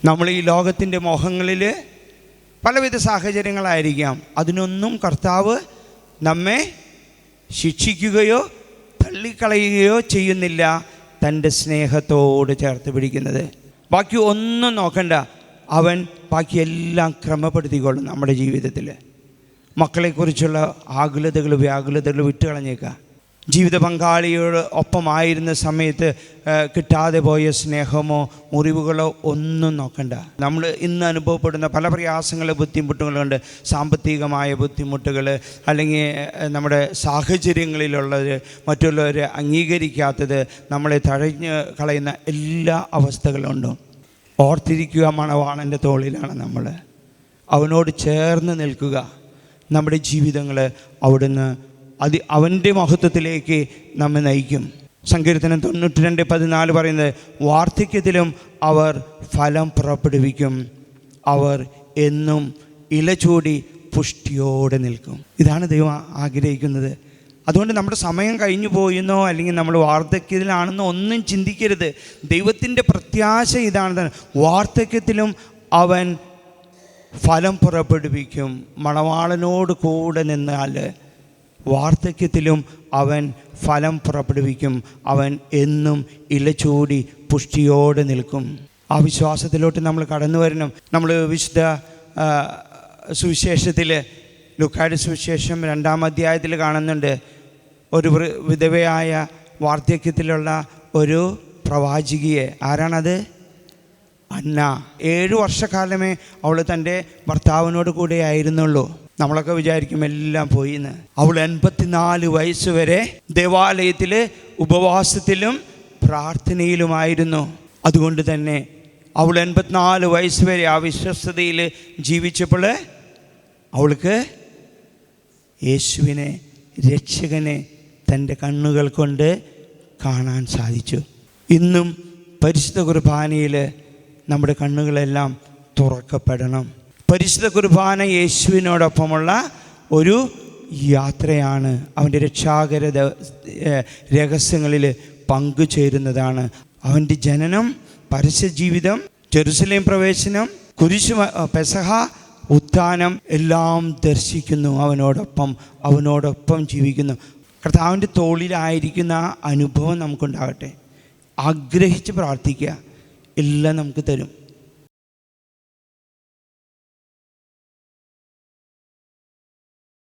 നമ്മൾ ഈ ലോകത്തിൻ്റെ മോഹങ്ങളിൽ പലവിധ സാഹചര്യങ്ങളായിരിക്കാം, അതിനൊന്നും കർത്താവ് നമ്മെ ശിക്ഷിക്കുകയോ തള്ളിക്കളയുകയോ ചെയ്യുന്നില്ല. തൻ്റെ സ്നേഹത്തോട് ചേർത്ത് പിടിക്കുന്നത്. ബാക്കി ഒന്നും നോക്കണ്ട, അവൻ ബാക്കിയെല്ലാം ക്രമപ്പെടുത്തിക്കൊള്ളും. നമ്മുടെ ജീവിതത്തിൽ മക്കളെക്കുറിച്ചുള്ള ആകുലതകൾ വ്യാകുലതകൾ വിട്ടുകളഞ്ഞേക്കുക. ജീവിത പങ്കാളിയോട് ഒപ്പമായിരുന്ന സമയത്ത് കിട്ടാതെ പോയ സ്നേഹമോ മുറിവുകളോ ഒന്നും നോക്കണ്ട. നമ്മൾ ഇന്ന് അനുഭവപ്പെടുന്ന പല പ്രയാസങ്ങൾ ബുദ്ധിമുട്ടുകളുണ്ട്. സാമ്പത്തികമായ ബുദ്ധിമുട്ടുകൾ, അല്ലെങ്കിൽ നമ്മുടെ സാഹചര്യങ്ങളിലുള്ളത്, മറ്റുള്ളവർ അംഗീകരിക്കാത്തത്, നമ്മളെ തഴഞ്ഞ് കളയുന്ന എല്ലാ അവസ്ഥകളുണ്ടും. ഓർത്തിരിക്കുക, മണവാളൻ്റെ തോളിലാണ് നമ്മൾ. അവനോട് ചേർന്ന് നിൽക്കുക. നമ്മുടെ ജീവിതങ്ങൾ അവിടുന്ന് അവൻ്റെ മഹത്വത്തിലേക്ക് നമ്മെ നയിക്കും. സങ്കീർത്തനം 92:14 പറയുന്നത്, വാർദ്ധക്യത്തിലും അവർ ഫലം പുറപ്പെടുവിക്കും, അവർ എന്നും ഇലചൂടി പുഷ്ടിയോടെ നിൽക്കും. ഇതാണ് ദൈവം ആഗ്രഹിക്കുന്നത്. അതുകൊണ്ട് നമ്മുടെ സമയം കഴിഞ്ഞു പോയെന്നോ അല്ലെങ്കിൽ നമ്മൾ വാർദ്ധക്യത്തിലാണെന്നോ ഒന്നും ചിന്തിക്കരുത്. ദൈവത്തിൻ്റെ പ്രത്യാശ ഇതാണ്, വാർദ്ധക്യത്തിലും അവൻ ഫലം പുറപ്പെടുവിക്കും. മണവാളനോട് കൂടെ നിന്നാൽ വാർദ്ധക്യത്തിലും അവൻ ഫലം പുറപ്പെടുവിക്കും, അവൻ എന്നും ഇലചൂടി പുഷ്ടിയോടെ നിൽക്കും. ആ വിശ്വാസത്തിലോട്ട് നമ്മൾ കടന്നു വരണം. നമ്മൾ വിശുദ്ധ സുവിശേഷത്തിൽ, ലൂക്കായുടെ സുവിശേഷം 2-ാം അധ്യായത്തിൽ കാണുന്നുണ്ട്, ഒരു വിധവയായ വാർദ്ധക്യത്തിലുള്ള ഒരു പ്രവാചികയെ. ആരാണത്? അന്ന. 7 വർഷക്കാലമേ അവൾ തൻ്റെ ഭർത്താവിനോട് കൂടെ ആയിരുന്നുള്ളൂ. നമ്മളൊക്കെ വിചാരിക്കും എല്ലാം പോയിന്ന്. അവൾ 84 വയസ്സ് വരെ ദേവാലയത്തിൽ ഉപവാസത്തിലും പ്രാർത്ഥനയിലുമായിരുന്നു. അതുകൊണ്ട് തന്നെ അവൾ 84 വയസ്സ് വരെ ആ വിശ്വസ്തതയിൽ ജീവിച്ചപ്പോൾ അവൾക്ക് യേശുവിനെ, രക്ഷകനെ തൻ്റെ കണ്ണുകൾ കൊണ്ട് കാണാൻ സാധിച്ചു. ഇന്നും പരിശുദ്ധ കുർബാനയിൽ നമ്മുടെ കണ്ണുകളെല്ലാം തുറക്കപ്പെടണം. പരിശുദ്ധ കുർബാന യേശുവിനോടൊപ്പമുള്ള ഒരു യാത്രയാണ്. അവൻ്റെ രക്ഷാകര രഹസ്യങ്ങളിൽ പങ്കുചേരുന്നതാണ്. അവൻ്റെ ജനനം, പരസ്യജീവിതം, ജെറുസലേം പ്രവേശനം, കുരിശ്, പെസഹ, ഉത്ഥാനം എല്ലാം ദർശിക്കുന്നു. അവനോടൊപ്പം ജീവിക്കുന്നു. കർത്താവിൻ്റെ തോളിലായിരിക്കുന്ന ആ അനുഭവം നമുക്കുണ്ടാകട്ടെ. ആഗ്രഹിച്ച് പ്രാർത്ഥിക്കുക, എല്ലാം നമുക്ക് തരും.